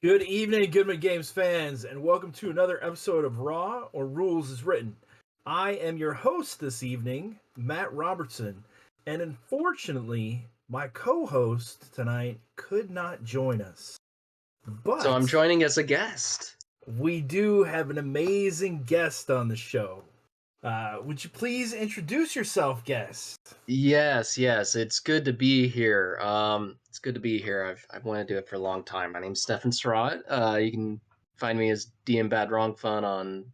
Good evening, Goodman Games fans, and welcome to another episode of Raw or Rules as Written. I am your host this evening, Matt Robertson, and unfortunately, my co-host tonight could not join us. So I'm But joining as a guest. we do have an amazing guest on the show. Would you please introduce yourself, guest? Yes, it's good to be here. It's good to be here. I've wanted to do it for a long time. My name's Stefan Surratt. You can find me as DM Bad Wrong Fun on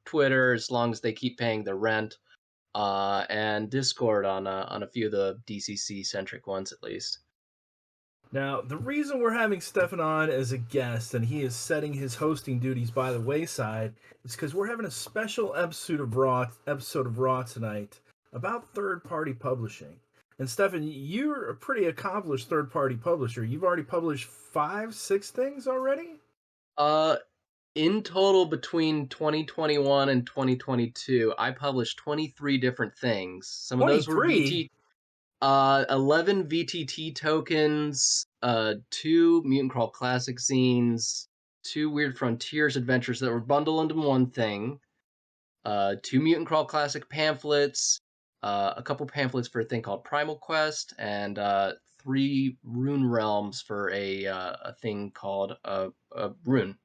Twitter, as long as they keep paying the rent, and Discord on a few of the DCC centric ones at least. Now, the reason we're having Stefan on as a guest and he is setting his hosting duties by the wayside is because we're having a special episode of Raw tonight about third-party publishing. And Stefan, you're a pretty accomplished third-party publisher. You've already published 5, 6 things already? In total, between 2021 and 2022, I published 23 different things. Some of those were 23? 11 VTT tokens, 2 Mutant Crawl Classic zines, 2 Weird Frontiers adventures that were bundled into one thing, 2 Mutant Crawl Classic pamphlets, a couple pamphlets for a thing called Primal Quest, and 3 Rune Realms for a thing called Rune.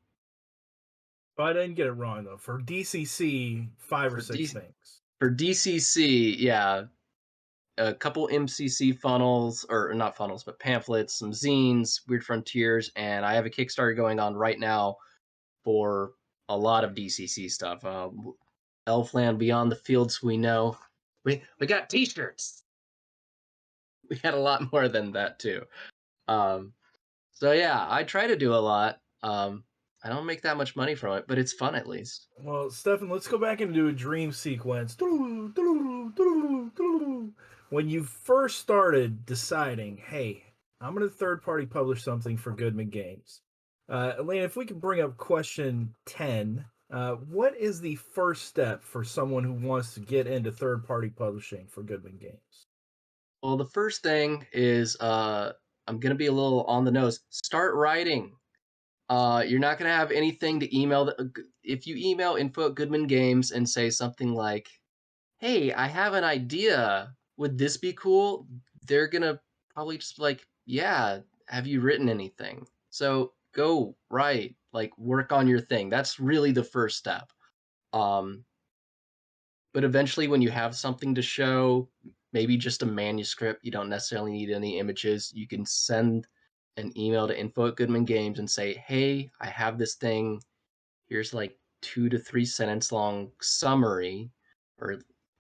Oh, I didn't get it wrong, though. For DCC, 5 or 6 things. For DCC, yeah. A couple MCC funnels, or not funnels, but pamphlets, some zines, Weird Frontiers, and I have a Kickstarter going on right now for a lot of DCC stuff. Elfland Beyond the Fields We Know. We got T-shirts. We had a lot more than that too. So yeah, I try to do a lot. I don't make that much money from it, but it's fun at least. Well, Stefan, let's go back and do a dream sequence. When you first started deciding, hey, I'm going to third party publish something for Goodman Games. Elena, if we could bring up question 10, what is the first step for someone who wants to get into third party publishing for Goodman Games? Well, the first thing is I'm going to be a little on the nose. Start writing. You're not going to have anything to email. If you email info@Goodman Games and say something like, hey, I have an idea. Would this be cool? They're going to probably just be like, yeah, have you written anything? So go write, like work on your thing. That's really the first step. But eventually when you have something to show, maybe just a manuscript, you don't necessarily need any images. You can send an email to info@Goodman Games and say, hey, I have this thing. Here's like 2 to 3 sentence long summary,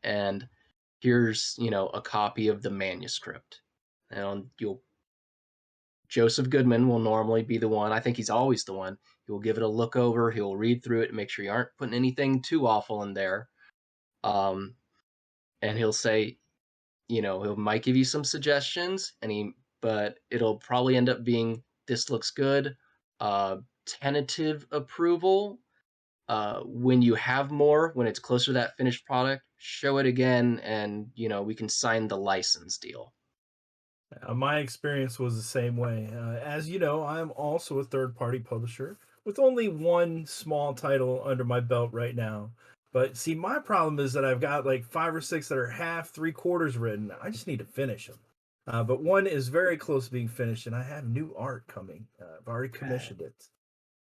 and here's, a copy of the manuscript. And Joseph Goodman will normally be the one. I think he's always the one. He will give it a look over. He'll read through it and make sure you aren't putting anything too awful in there. And he'll say, he might give you some suggestions, but it'll probably end up being, this looks good, tentative approval. When you have more, when it's closer to that finished product, show it again, and we can sign the license deal. My experience was the same way. As you know, I'm also a third party publisher with only one small title under my belt right now. But see, my problem is that I've got like 5 or 6 that are half, 3/4 written. I just need to finish them. But one is very close to being finished, and I have new art coming. I've already commissioned it.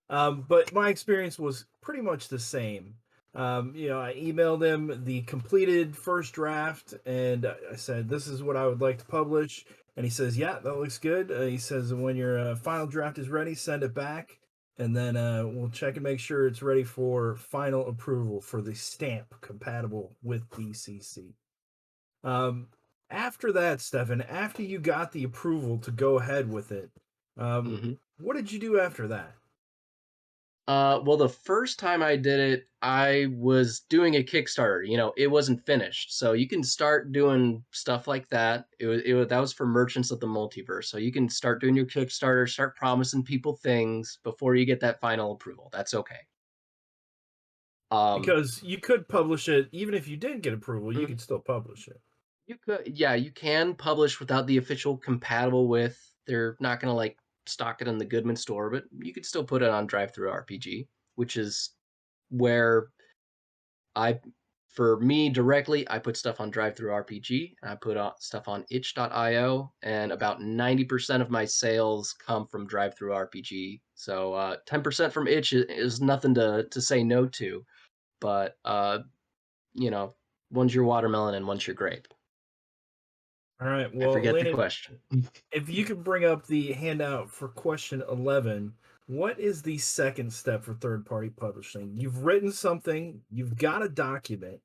But my experience was pretty much the same. I emailed him the completed first draft, and I said, "This is what I would like to publish." And he says, "Yeah, that looks good." He says, "When your final draft is ready, send it back, and then we'll check and make sure it's ready for final approval for the stamp compatible with DCC." After that, Stefan, after you got the approval to go ahead with it, what did you do after that? Well, the first time I did it, I was doing a Kickstarter. It wasn't finished, so you can start doing stuff like that. That was for Merchants of the Multiverse, so you can start doing your Kickstarter, start promising people things before you get that final approval. That's okay. Because you could publish it even if you didn't get approval, you could still publish it. You can publish without the official compatible with. They're not gonna stock it in the Goodman store, but you could still put it on Drive Through RPG, which is where I for me directly, I put stuff on Drive Through RPG and I put stuff on itch.io, and about 90% of my sales come from Drive Through RPG. So 10% from itch is nothing to say no to, but you know, one's your watermelon and one's your grape. All right. I Well, forget the Lynn, question. if you could bring up the handout for question 11, what is the second step for third party publishing? You've written something, you've got a document,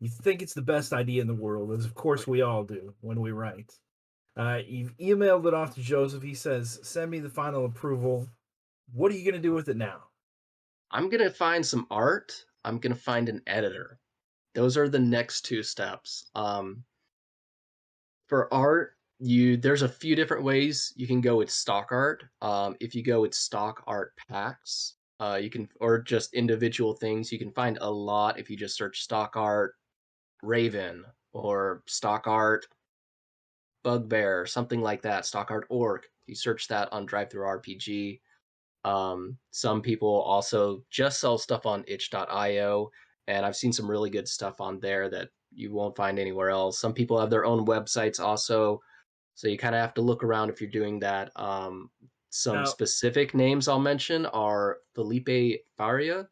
you think it's the best idea in the world, as of course we all do when we write. You've emailed it off to Joseph. He says, send me the final approval. What are you going to do with it now? I'm gonna find some art. I'm gonna find an editor. Those are the next two steps. For art, there's a few different ways you can go with stock art. If you go with stock art packs, you can or just individual things. You can find a lot if you just search stock art Raven or stock art Bugbear, something like that. Stock art orc. You search that on Drive Through RPG. Some people also just sell stuff on itch.io, and I've seen some really good stuff on there that you won't find anywhere else. Some people have their own websites also, so you kind of have to look around if you're doing that. Some Now, specific names I'll mention are Felipe Faria,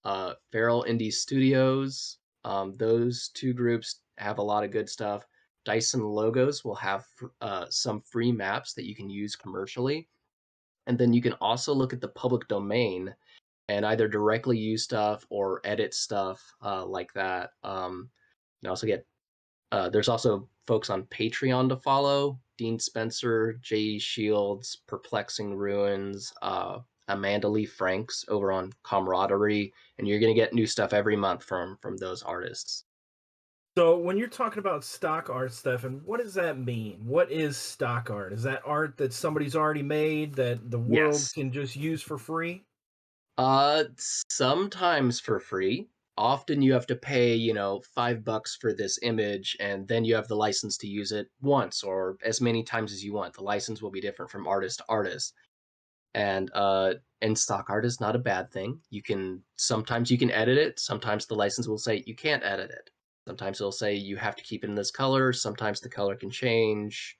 Feral Indie Studios. Those two groups have a lot of good stuff. Dyson Logos will have some free maps that you can use commercially. And then you can also look at the public domain and either directly use stuff or edit stuff like that. You can also get there's also folks on Patreon to follow: Dean Spencer, Jay Shields, Perplexing Ruins, Amanda Lee Franks over on Camaraderie, and you're gonna get new stuff every month from those artists. so when you're talking about stock art, Stefan, what does that mean? What is stock art? Is that art that somebody's already made that the world Yes. can just use for free? Sometimes for free. Often you have to pay, $5 for this image, and then you have the license to use it once or as many times as you want. The license will be different from artist to artist. And stock art is not a bad thing. Sometimes you can edit it. Sometimes the license will say you can't edit it. Sometimes it'll say you have to keep it in this color. Sometimes the color can change.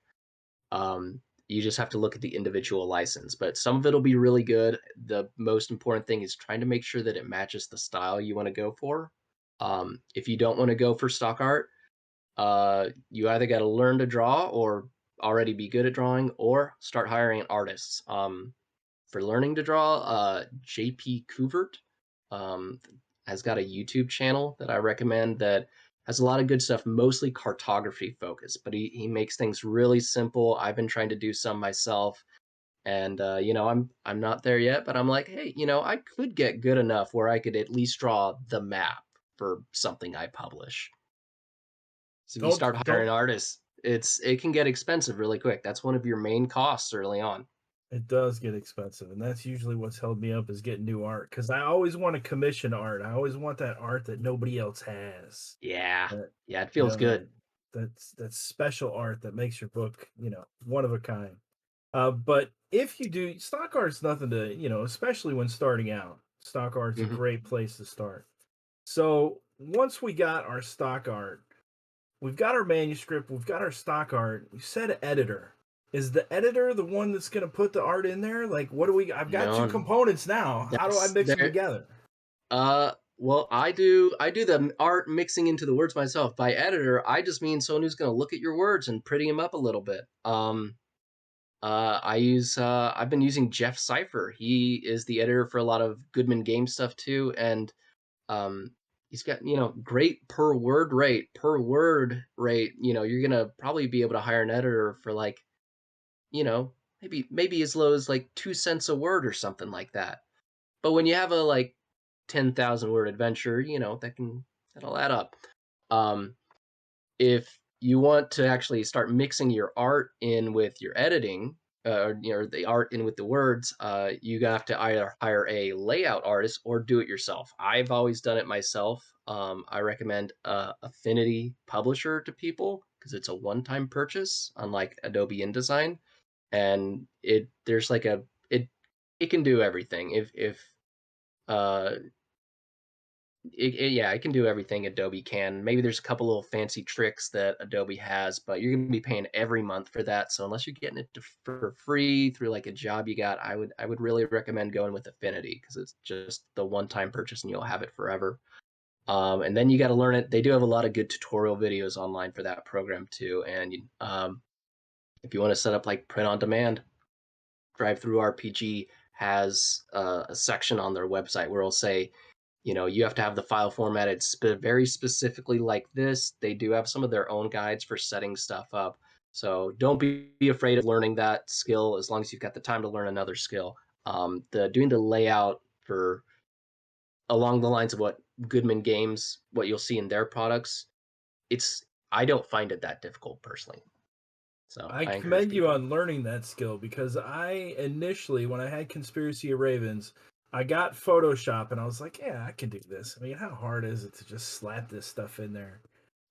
You just have to look at the individual license, but some of it'll be really good. The most important thing is trying to make sure that it matches the style you want to go for. If you don't want to go for stock art, you either got to learn to draw or already be good at drawing, or start hiring artists. For learning to draw, JP Couvert um, has got a YouTube channel that I recommend that has a lot of good stuff, mostly cartography focused, but he makes things really simple. I've been trying to do some myself, and I'm not there yet, but I'm like, hey, I could get good enough where I could at least draw the map for something I publish. So if you start Don't hiring artists, it can get expensive really quick. That's one of your main costs early on. It does get expensive, and that's usually what's held me up is getting new art because I always want to commission art. I always want that art that nobody else has. Yeah, That yeah, it you feels know that good. that's special art that makes your book one of a kind. But if you do stock art's nothing to especially when starting out. Stock art's a Mhm. great place to start. So once we got our stock art, we've got our manuscript, we've got our stock art. You said editor. Is the editor the one that's going to put the art in there? Like, what do we? I've got two No, components now. How do I that's mix them there. together? Well, I do the art mixing into the words myself. By editor, I just mean someone who's going to look at your words and pretty them up a little bit. I've been using Jeff Cipher. He is the editor for a lot of Goodman Games stuff too, and um, he's got great per word rate. Per word rate, you're gonna probably be able to hire an editor for like you know maybe as low as like 2 cents a word or something like that. But when you have a like 10,000 word adventure, that'll add up. Um, if you want to actually start mixing your art in with your editing, or the art in with the words, you have to either hire a layout artist or do it yourself. I've always done it myself. I recommend Affinity Publisher to people because it's a one-time purchase, unlike Adobe InDesign. and there's like it can do everything. If uh yeah, it can do everything Adobe can. Maybe there's a couple little fancy tricks that Adobe has, but you're gonna be paying every month for that. So unless you're getting it for free through like a job you got, I would really recommend going with Affinity because it's just the one-time purchase and you'll have it forever. And then you got to learn it. They do have a lot of good tutorial videos online for that program too. And if you want to set up like print on demand, Drive Through RPG has a section on their website where it'll say, you have to have the file formatted very specifically like this. They do have some of their own guides for setting stuff up. So don't be afraid of learning that skill as long as you've got the time to learn another skill. The doing the layout for along the lines of what Goodman Games, what you'll see in their products, it's I don't find it that difficult personally. So I I encourage commend you people. on learning that skill because I initially, when I had Conspiracy of Ravens, I got Photoshop and I was like, yeah, I can do this. I mean, how hard is it to just slap this stuff in there?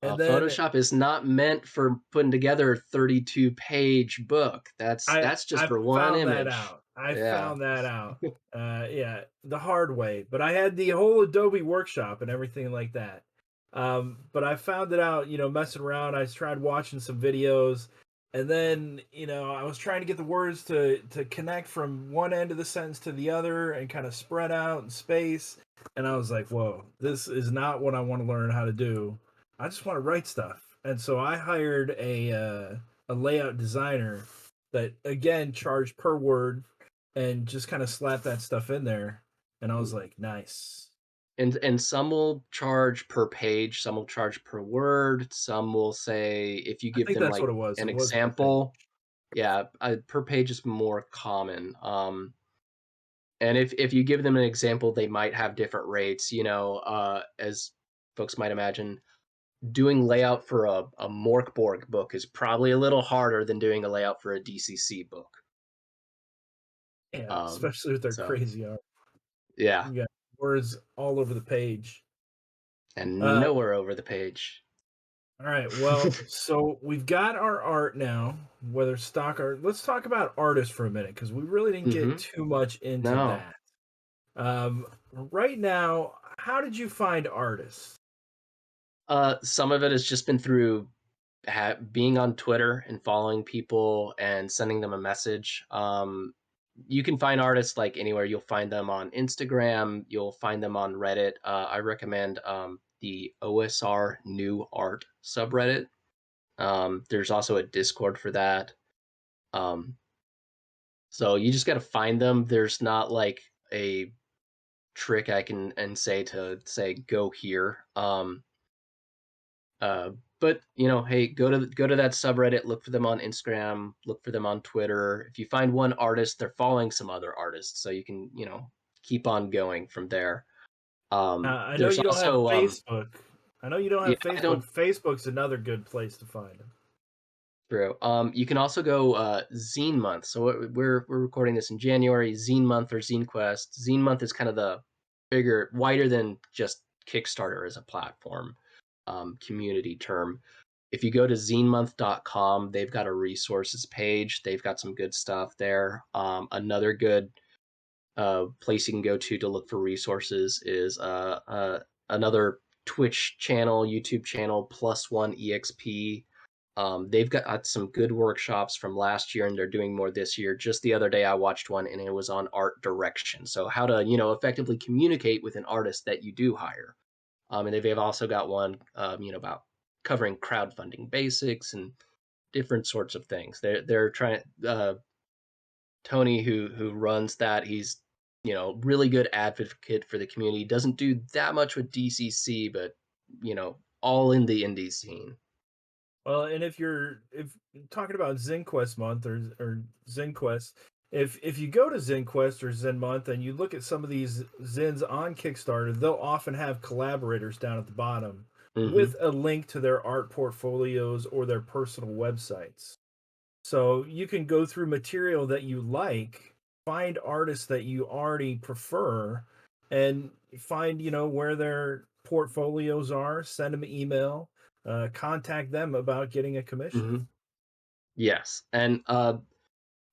And then Photoshop is not meant for putting together a 32-page book. That's I that's just I for one found that image. out. I Yeah. found that out. Yeah, the hard way. But I had the whole Adobe Workshop and everything like that. But I found it out, messing around. I tried watching some videos, and then I was trying to get the words to connect from one end of the sentence to the other and kind of spread out in space. And I was like, whoa, this is not what I want to learn how to do. I just want to write stuff. And so I hired a layout designer that again charged per word and just kind of slapped that stuff in there. And I was like, nice. And some will charge per page, some will charge per word, some will say if you I give think them that's what like it was. an It was per page. example, yeah, per page is more common. And if you give them an example, they might have different rates. As folks might imagine, doing layout for a Morkborg book is probably a little harder than doing a layout for a DCC book. Yeah, Um, especially with their so crazy art. yeah, You got words all over the page. and Uh, nowhere over the page. all right. Well, so we've got our art now, whether stock art. Let's talk about artists for a minute because we really didn't get Hmm. too much into No. that. Right now, how did you find artists? Some of it has just been through being on Twitter and following people and sending them a message. You can find artists like anywhere. You'll find them on Instagram. You'll find them on Reddit. I recommend the OSR New Art subreddit. There's also a Discord for that. Um, so you just got to find them. There's not like a trick I can and say to say go here. Uh, but hey, go to that subreddit. Look for them on Instagram. Look for them on Twitter. If you find one artist, they're following some other artists, so you can keep on going from there. I know There's you don't have also Facebook. I know you don't yeah, have I Facebook. don't. Facebook's another good place to find them. True. You can also go Zine Month. So we're recording this in January. Zine Month or Zine Quest. Zine Month is kind of the bigger, wider than just Kickstarter as a platform community term. If you go to zinemonth.com, they've got a resources page. They've got some good stuff there. Another good place you can go to look for resources is another Twitch channel, YouTube channel, Plus One EXP. They've got some good workshops from last year, and they're doing more this year. Just the other day, I watched one, and it was on art direction. So how to effectively communicate with an artist that you do hire. And they've also got one about covering crowdfunding basics and different sorts of things. They're trying. Tony, who runs that, he's really good advocate for the community. Doesn't do that much with DCC, but all in the indie scene. Well, and if talking about ZenQuest month or ZenQuest, if you go to ZenQuest or Zen month and you look at some of these Zens on Kickstarter, they'll often have collaborators down at the bottom Hmm. with a link to their art portfolios or their personal websites. So you can go through material that you like, find artists that you already prefer, and find, where their portfolios are, send them an email, contact them about getting a commission. Hmm. Yes, and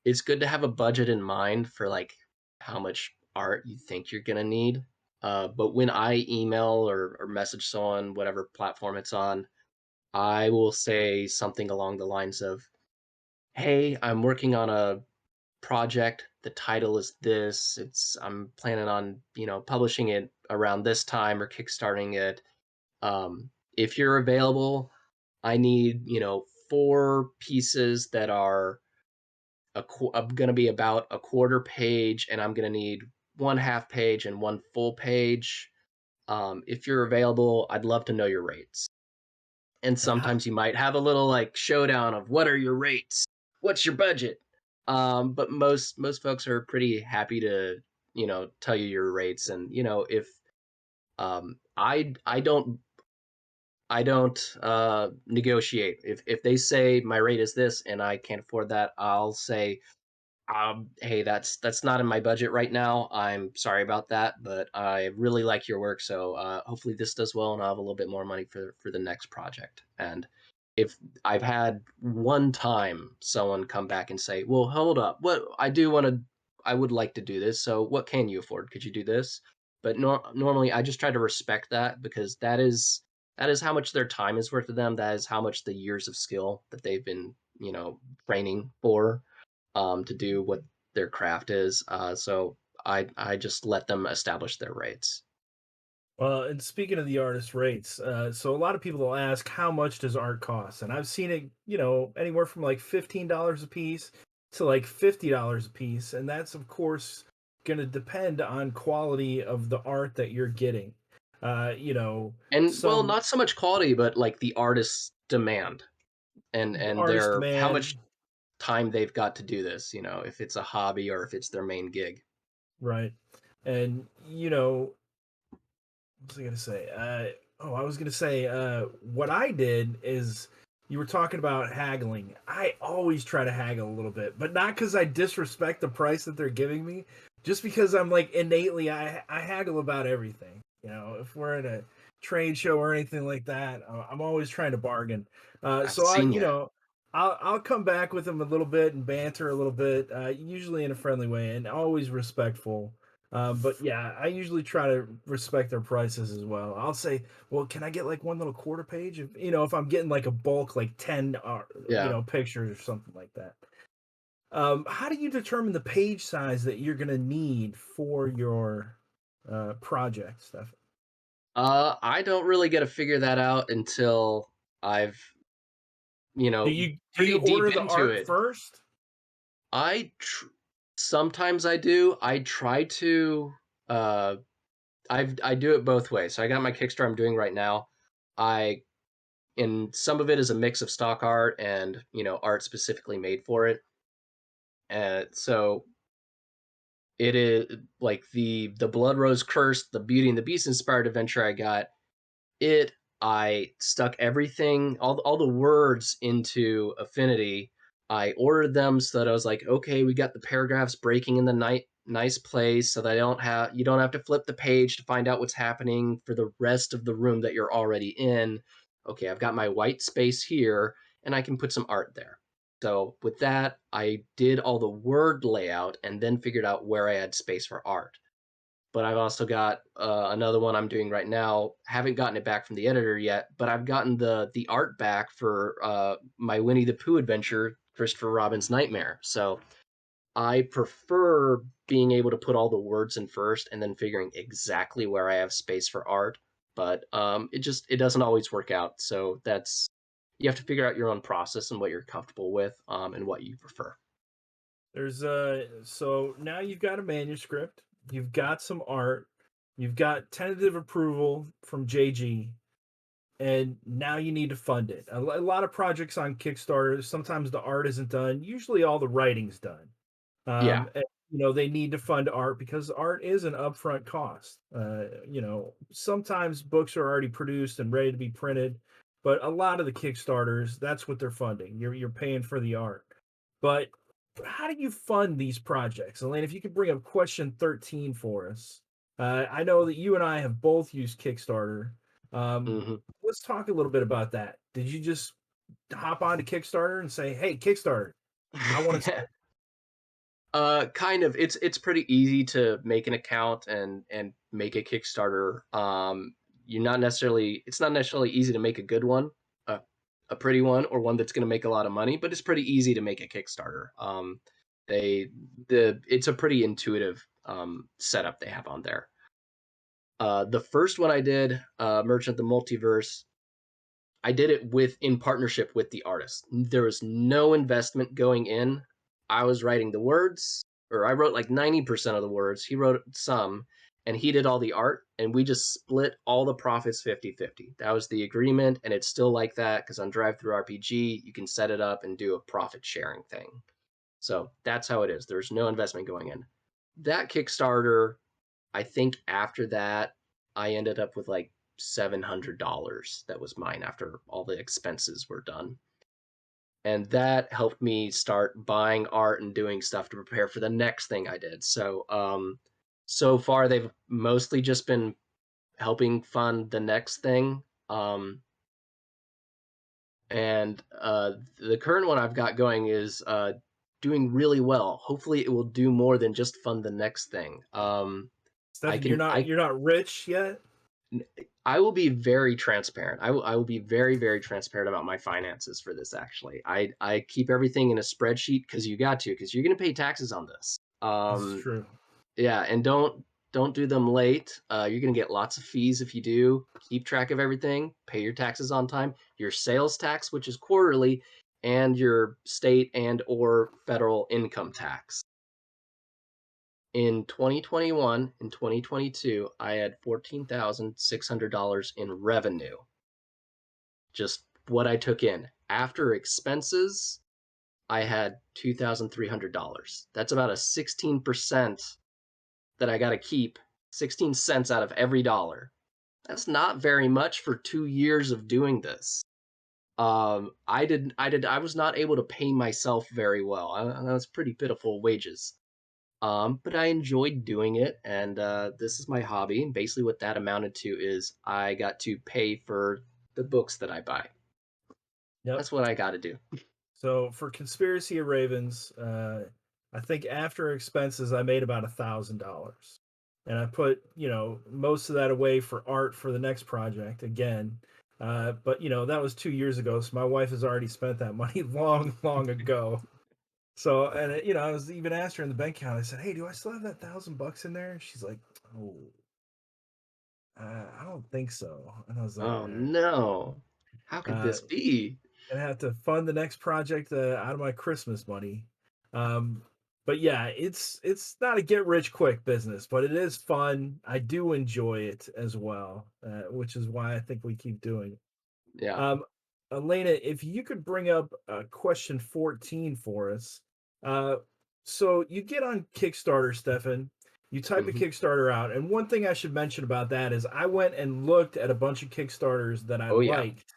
it's good to have a budget in mind for like how much art you think you're gonna need. But when I email or message someone, whatever platform it's on, I will say something along the lines of, "Hey, I'm working on a project. The title is this. I'm planning on publishing it around this time or kickstarting it. If you're available, I need four pieces that are going to be about a quarter page, and I'm going to need one half page and one full page. If you're available, I'd love to know your rates." And And how, sometimes you might have a little like showdown of what are your rates, what's your budget. But most folks are pretty happy to tell you your rates. And if I don't negotiate. If they say my rate is this and I can't afford that, I'll say, hey, that's not in my budget right now. I'm sorry about that, but I really like your work, so hopefully this does well, and I'll have a little bit more money for the next project. And if I've had one time someone come back and say, "Well, hold up, what I would like to do this. So what can you afford? Could you do this?" But normally, I just try to respect that because that is how much their time is worth to them. That is how much the years of skill that they've been training for to do what their craft is. So I just let them establish their rates. well, and speaking of the artist rates, so a lot of people will ask, how much does art cost? And I've seen it, anywhere from like $15 a piece to like $50 a piece, and that's of course going to depend on quality of the art that you're getting. And well, Some not so much quality, but like the artist's demand and artist their how demand, much time they've got to do this. If it's a hobby or if it's their main gig. right? And what was I gonna say? I was gonna say, what I did is, you were talking about haggling. I always try to haggle a little bit, but not because I disrespect the price that they're giving me, just because I'm like innately, I haggle about everything. If we're in a trade show or anything like that, I'm always trying to bargain. I've So I, seen you. I'll come back with them a little bit and banter a little bit, usually in a friendly way and always respectful. But yeah, I usually try to respect their prices as well. I'll say, well, can I get like one little quarter page? If I'm getting like a bulk, like 10, Yeah. pictures or something like that. How do you determine the page size that you're going to need for your project, Steph? I don't really get to figure that out until I've Do you pretty deep order the into art it. first? I sometimes I do. I try to. Uh, I do it both ways. So I got my Kickstarter I'm doing right now. I and some of it is a mix of stock art and art specifically made for it. And so it is like the Blood Rose Curse, the Beauty and the Beast inspired adventure I got. It I stuck everything, all the words into Affinity. I ordered them so that I was like, okay, we got the paragraphs breaking in the nice place, so that you don't have to flip the page to find out what's happening for the rest of the room that you're already in. Okay, I've got my white space here, and I can put some art there. So with that, I did all the word layout and then figured out where I had space for art. But I've also got another one I'm doing right now. Haven't gotten it back from the editor yet, but I've gotten the art back for my Winnie the Pooh adventure, Christopher Robin's Nightmare. So I prefer being able to put all the words in first and then figuring exactly where I have space for art. But it doesn't always work out. So that's you have to figure out your own process and what you're comfortable with and what you prefer. There's so now you've got a manuscript, you've got some art, you've got tentative approval from JG, and now you need to fund it. A lot of projects on Kickstarter, sometimes the art isn't done. Usually, all the writing's done. Yeah. And, they need to fund art because art is an upfront cost. Sometimes books are already produced and ready to be printed, but a lot of the Kickstarters, that's what they're funding. You're paying for the art. But how do you fund these projects, Elaine? If you could bring up question 13 for us. I know that you and I have both used Kickstarter. Um, Hmm. let's talk a little bit about that. Did you just hop onto Kickstarter and say, "Hey, Kickstarter, I want to"? Kind of. It's pretty easy to make an account and make a Kickstarter. You're not necessarily it's not necessarily easy to make a good one, a, a pretty one, or one that's going to make a lot of money, but it's pretty easy to make a Kickstarter. They the It's a pretty intuitive setup they have on there. The first one I did, Merchant of the Multiverse, I did it in partnership with the artist. There was no investment going in. I was writing the words, or I wrote like 90% of the words. He wrote some, and he did all the art, and we just split all the profits 50-50. That was the agreement, and it's still like that because on Drive Through RPG, you can set it up and do a profit sharing thing. So that's how it is. There's no investment going in. That Kickstarter, I think after that, I ended up with like $700 that was mine after all the expenses were done. And that helped me start buying art and doing stuff to prepare for the next thing I did. So far they've mostly just been helping fund the next thing. And the current one I've got going is doing really well. Hopefully it will do more than just fund the next thing. I Stefan, can I you're not rich yet. I will be very transparent. I will be very, very transparent about my finances for this. Actually, I keep everything in a spreadsheet because you got to, because you're going to pay taxes on this. This is true. Yeah, and don't do them late. You're going to get lots of fees if you do. Keep track of everything. Pay your taxes on time. Your sales tax, which is quarterly, and your state and or federal income tax. In 2021 and 2022, I had $14,600 in revenue. Just what I took in. After expenses, I had $2,300. That's about a 16% that I got to keep, 16 cents out of every dollar. That's not very much for 2 years of doing this. I was not able to pay myself very well. That's pretty pitiful wages. But I enjoyed doing it, and this is my hobby. And basically, what that amounted to is I got to pay for the books that I buy. Yep. That's what I got to do. So for Conspiracy of Ravens, I think after expenses, I made about $1,000, and I put most of that away for art for the next project again. But that was 2 years ago, so my wife has already spent that money long, long ago. So and I was even asked her in the bank account. I said, "Hey, do I still have that $1,000 in there?" She's like, "Oh, I don't think so." And I was like, Oh no. How could uh, this be? gonna have to fund the next project out of my Christmas money. Um, but yeah, it's not a get rich quick business, but it is fun. I do enjoy it as well, which is why I think we keep doing it. Yeah. Um, Elena, if you could bring up question 14 for us. Uh, so you get on Kickstarter, Stefan. You type a Hmm. Kickstarter out, and one thing I should mention about that is I went and looked at a bunch of Kickstarters that I Oh yeah. liked,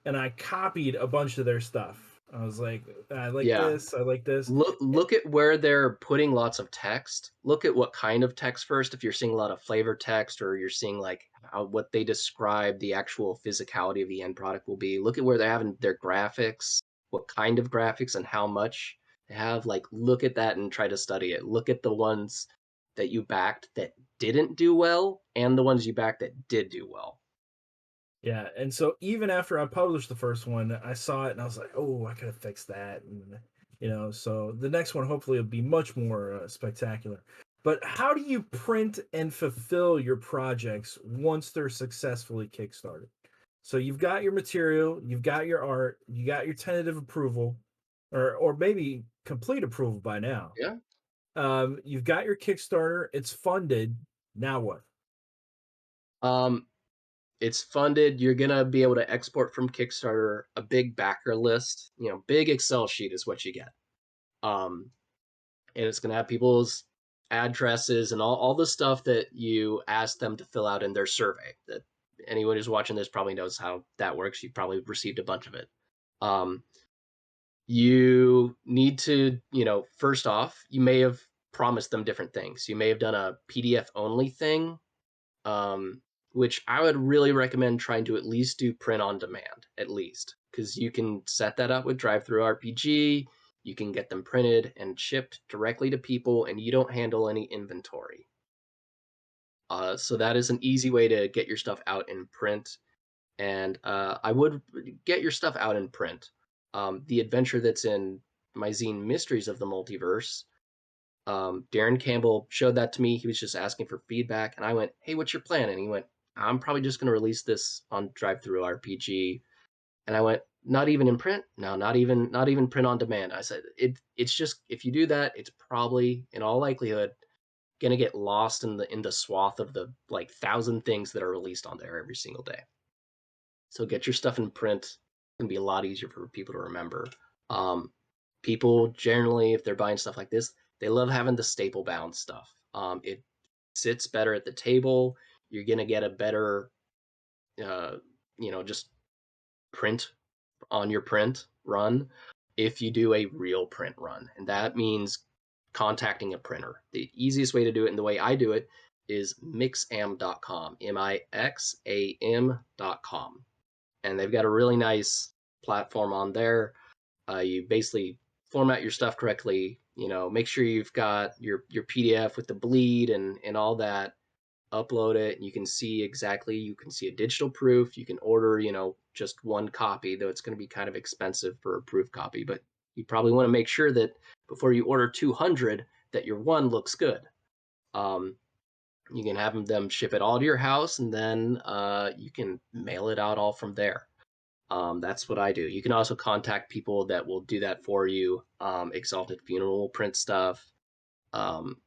and I copied a bunch of their stuff. I was like, I like Yeah. this, I like this. Look at where they're putting lots of text. Look at what kind of text first. If you're seeing a lot of flavor text, or you're seeing like what they describe the actual physicality of the end product will be. Look at where they're having their graphics, what kind of graphics and how much they have. Like look at that and try to study it. Look at the ones that you backed that didn't do well and the ones you backed that did do well. Yeah, and so even after I published the first one, I saw it and I was like, oh, I could have fixed that, and so the next one hopefully will be much more spectacular. But how do you print and fulfill your projects once they're successfully kickstarted? So you've got your material, you've got your art, you got your tentative approval, or maybe complete approval by now. Yeah. You've got your Kickstarter, it's funded. Now what? Um, it's funded. You're gonna be able to export from Kickstarter a big backer list. Big Excel sheet is what you get. Um, and it's gonna have people's addresses and all the stuff that you asked them to fill out in their survey. That anyone who's watching this probably knows how that works. You probably received a bunch of it. Um, you need to, first off, you may have promised them different things. You may have done a PDF only thing, um, which I would really recommend trying to at least do print on demand, at least, because you can set that up with Drive Through RPG. You can get them printed and shipped directly to people, and you don't handle any inventory. So that is an easy way to get your stuff out in print. And I would get your stuff out in print. The adventure that's in my zine Mysteries of the Multiverse, Darren Campbell showed that to me. He was just asking for feedback, and I went, "Hey, what's your plan?" And he went, "I'm probably just going to release this on Drive-Thru RPG." And I went, "Not even in print? No, not even print on demand." I said, It's just, if you do that, it's probably in all likelihood going to get lost in the swath of the like 1,000 things that are released on there every single day. So get your stuff in print. It's going to be a lot easier for people to remember. Um, People generally, if they're buying stuff like this, they love having the staple bound stuff. It sits better at the table. You're going to get a better, uh, just print on your print run if you do a real print run. And that means contacting a printer. The easiest way to do it, and the way I do it, is mixam.com, mixam.com. And they've got a really nice platform on there. You basically format your stuff correctly, make sure you've got your PDF with the bleed and all that, upload it, and you can see a digital proof. You can order, just one copy, though it's going to be kind of expensive for a proof copy, but you probably want to make sure that before you order 200 that your one looks good. You can have them ship it all to your house, and then you can mail it out all from there. That's what I do. You can also contact people that will do that for you. Exalted Funeral will print stuff. Um,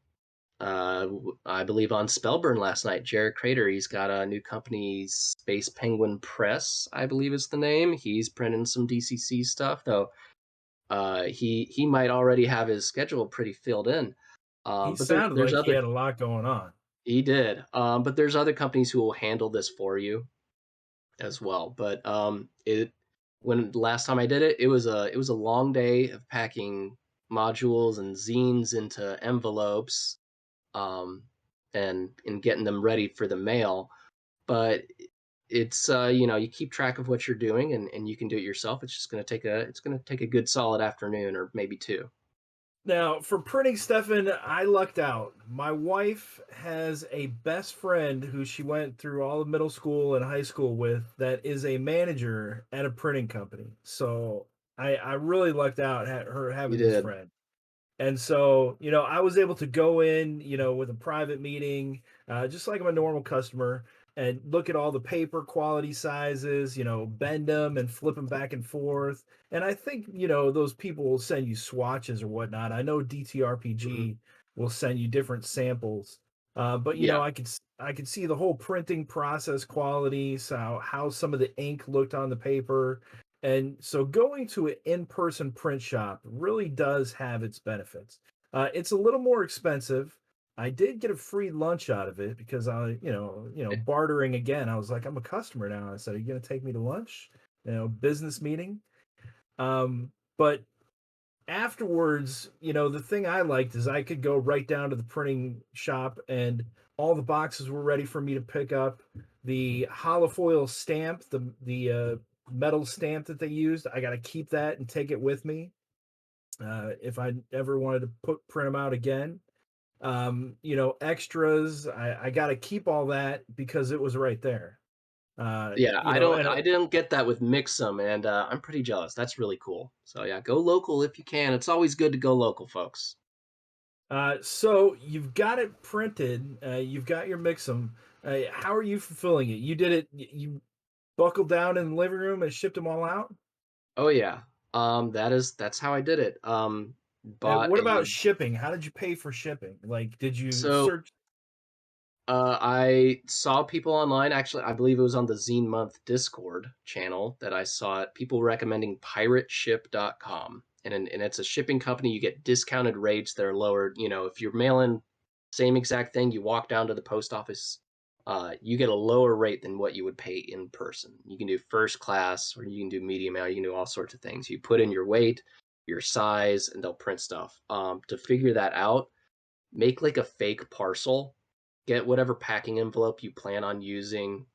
I believe on Spellburn last night, Jared Crater, he's got a new company, Space Penguin Press, I believe is the name. He's printing some DCC stuff, though. He might already have his schedule pretty filled in. He But sounded there's like he other. had a lot going on. He did. But there's other companies who will handle this for you as well. But it when last time I did it, it was a long day of packing modules and zines into envelopes, um, and getting them ready for the mail. But it's you keep track of what you're doing, and you can do it yourself. It's gonna take a good solid afternoon or maybe two. Now, for printing, Stefan, I lucked out. My wife has a best friend who she went through all of middle school and high school with that is a manager at a printing company. So I really lucked out her You having this did. friend. And so, I was able to go in, with a private meeting, just like I'm a normal customer, and look at all the paper quality sizes, bend them and flip them back and forth. And I think, those people will send you swatches or whatnot. I know Hmm. DTRPG will send you different samples. But Yeah. I could see the whole printing process quality, so how some of the ink looked on the paper, and so going to an in-person print shop really does have its benefits. It's a little more expensive. I did get a free lunch out of it because bartering again. I was like, I'm a customer now. I said, "Are you going to take me to lunch?" Business meeting. But afterwards, the thing I liked is I could go right down to the printing shop and all the boxes were ready for me to pick up. The holofoil stamp, the metal stamp that they used, I got to keep that and take it with me if I ever wanted to print them out again. Extras, I got to keep all that because it was right there. Yeah, I don't And I didn't get that with Mixum, and I'm pretty jealous. That's really cool. So yeah, go local if you can. It's always good to go local, folks. So you've got it printed. You've got your mixum. How are you fulfilling it? You did it. You buckled down in the living room and shipped them all out. Oh yeah. That's how I did it. Bought What about a shipping? How did you pay for shipping? Like, did you so search? I saw people online. Actually, I believe it was on the Zine Month Discord channel that I saw it. People recommending pirateship.com. And it's a shipping company. You get discounted rates that are lowered. If you're mailing same exact thing, you walk down to the post office, you get a lower rate than what you would pay in person. You can do first class, or you can do medium mail. You can do all sorts of things. You put in your weight, your size, and they'll print stuff. To figure that out, make like a fake parcel, get whatever packing envelope you plan on using,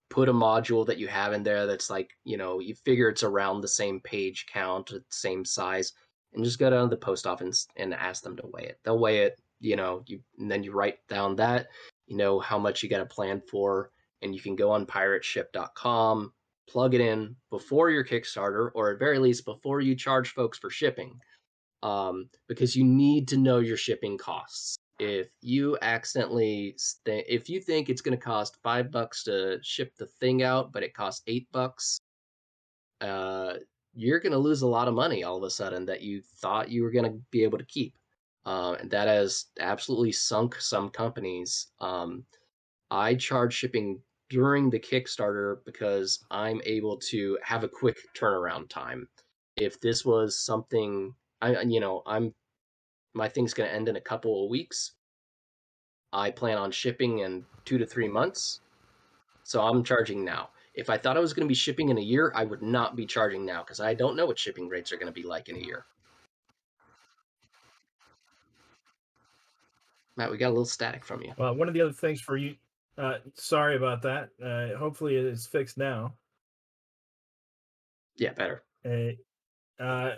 put a module that you have in there that's like, you figure it's around the same page count, same size, and just go down to the post office and ask them to weigh it. They'll weigh it, and then you write down that, how much you got to plan for, and you can go on pirateship.com, plug it in before your Kickstarter, or at very least before you charge folks for shipping, because you need to know your shipping costs. If you think it's going to cost $5 to ship the thing out, but it costs $8, uh, you're going to lose a lot of money all of a sudden that you thought you were going to be able to keep. And that has absolutely sunk some companies. I charge shipping during the Kickstarter because I'm able to have a quick turnaround time. If this was something, I'm my thing's going to end in a couple of weeks. I plan on shipping in 2 to 3 months, so I'm charging now. If I thought I was going to be shipping in a year, I would not be charging now because I don't know what shipping rates are going to be like in a year. Matt, we got a little static from you. Well, one of the other things for you, sorry about that. Hopefully it's fixed now. Yeah, better. Uh,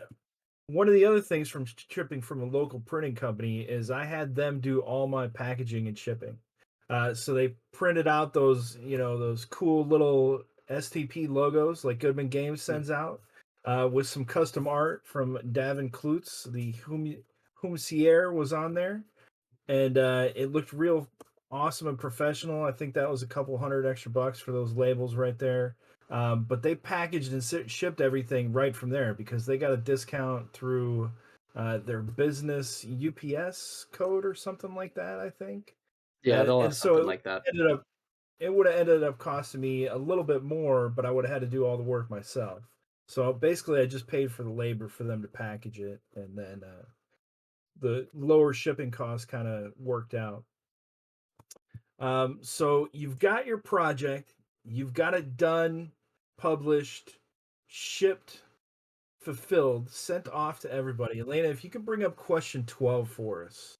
one of the other things from shipping from a local printing company is I had them do all my packaging and shipping. So they printed out those cool little STP logos like Goodman Games sends out, with some custom art from Davin Klutz. The Humsier was on there, and it looked real awesome and professional. I think that was a couple hundred extra bucks for those labels right there. But they packaged and shipped everything right from there because they got a discount through their business UPS code or something like that, I think. Yeah, they'll And have something so like that. it would have ended up costing me a little bit more, but I would have had to do all the work myself. So basically, I just paid for the labor for them to package it, and then the lower shipping costs kind of worked out. So you've got your project, you've got it done, published, shipped, fulfilled, sent off to everybody. Elena, if you could bring up question 12 for us.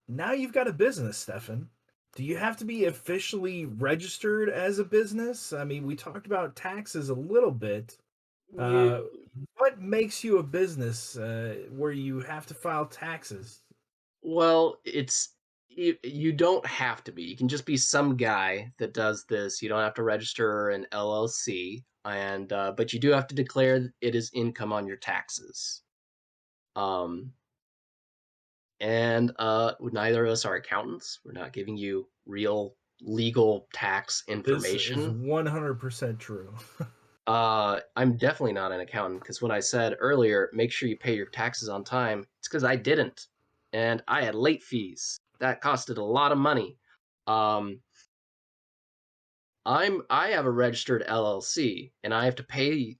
Now you've got a business, Stefan. Do you have to be officially registered as a business? I mean, we talked about taxes a little bit. You, Uh, what makes you a business where you have to file taxes? well, you don't have to be. You can just be some guy that does this. You don't have to register an LLC, and but you do have to declare it as income on your taxes. Um, and neither of us are accountants. We're not giving you real legal tax This is information. 100% true. I'm definitely not an accountant because when I said earlier, make sure you pay your taxes on time, it's because I didn't, and I had late fees that costed a lot of money. Um, I have a registered LLC, and I have to pay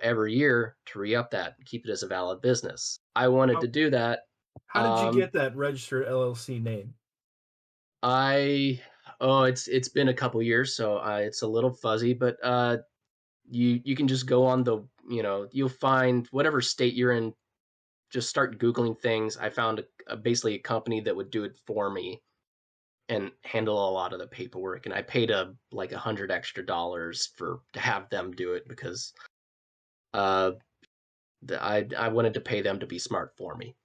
every year to re-up that and keep it as a valid business. I wanted to How, do that. how did you Um, get that registered LLC name? I oh, it's been a couple years, so it's a little fuzzy, but you can just go on you'll find whatever state you're in. Just start googling things. I found basically a company that would do it for me and handle a lot of the paperwork, and I paid like $100 extra for to have them do it because uh I wanted to pay them to be smart for me.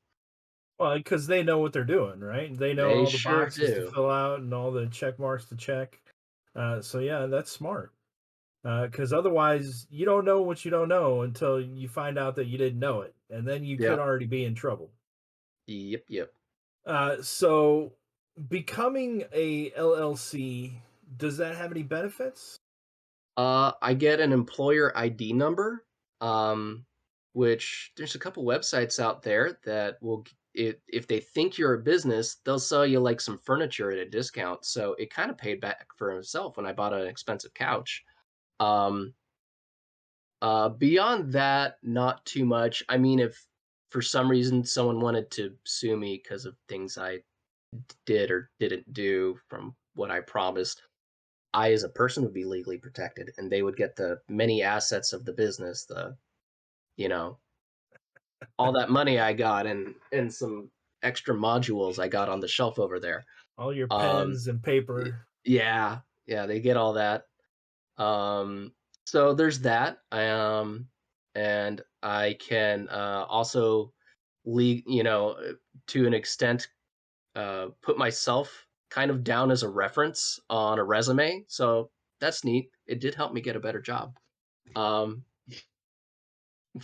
Well, because they know what they're doing, right? They know They all the sure boxes to do. fill out and all the check marks to check. So yeah, that's smart. Because otherwise, you don't know what you don't know until you find out that you didn't know it, and then you could Yep. already be in trouble. Yep. So becoming a LLC, does that have any benefits? I get an employer ID number, um, which there's a couple websites out there that if they think you're a business, they'll sell you like some furniture at a discount. So it kind of paid back for himself when I bought an expensive couch. Um, Beyond that, not too much. I mean, if for some reason someone wanted to sue me because of things I did or didn't do from what I promised, I, as a person, would be legally protected, and they would get the many assets of the business, you know, all that money I got, and some extra modules I got on the shelf over there. All your Um, pens and paper. yeah, they get all that. So there's that. And I can also. to an extent, put myself kind of down as a reference on a resume. So that's neat. It did help me get a better job. Um,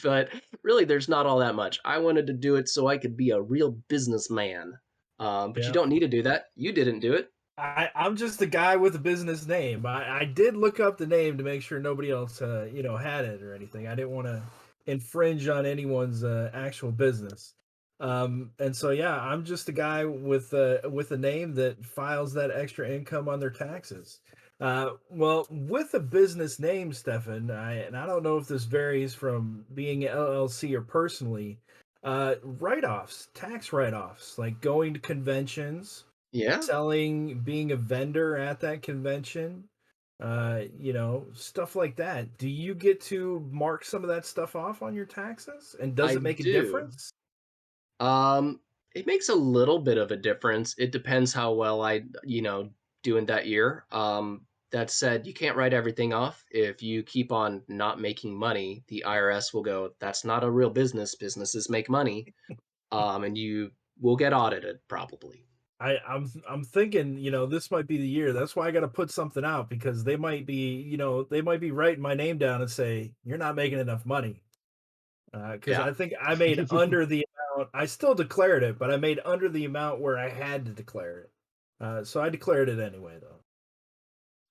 but really, there's not all that much. I wanted to do it so I could be a real businessman. But you Yeah. don't need to do that. You didn't do it. I'm just a guy with a business name. I did look up the name to make sure nobody else, had it or anything. I didn't want to infringe on anyone's actual business. And so, yeah, I'm just a guy with a name that files that extra income on their taxes. Well, with a business name, Stefan, and I don't know if this varies from being an LLC or personally, write-offs, tax write-offs, like going to conventions, Yeah, selling, being a vendor at that convention, stuff like that. Do you get to mark some of that stuff off on your taxes? And does I it make a do. difference? Um, it makes a little bit of a difference. It depends how well I, do in that year. That said, you can't write everything off. If you keep on not making money, the IRS will go, that's not a real business. Businesses make money. And you will get audited probably. I'm thinking, this might be the year. That's why I got to put something out because they might be writing my name down and say you're not making enough money. Because Yeah. I think I made under the amount. I still declared it, but I made under the amount where I had to declare it. So I declared it anyway, though.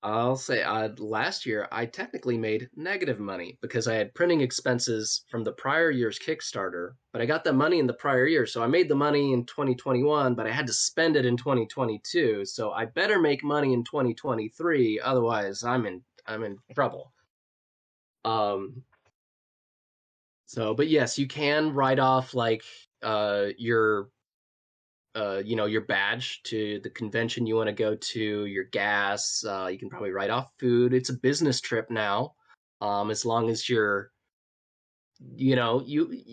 I'll say last year I technically made negative money because I had printing expenses from the prior year's Kickstarter, but I got the money in the prior year. So I made the money in 2021, but I had to spend it in 2022. So I better make money in 2023, otherwise I'm in trouble. Um but yes, you can write off like your your badge to the convention you want to go to, your gas. You can probably write off food. It's a business trip now. As long as you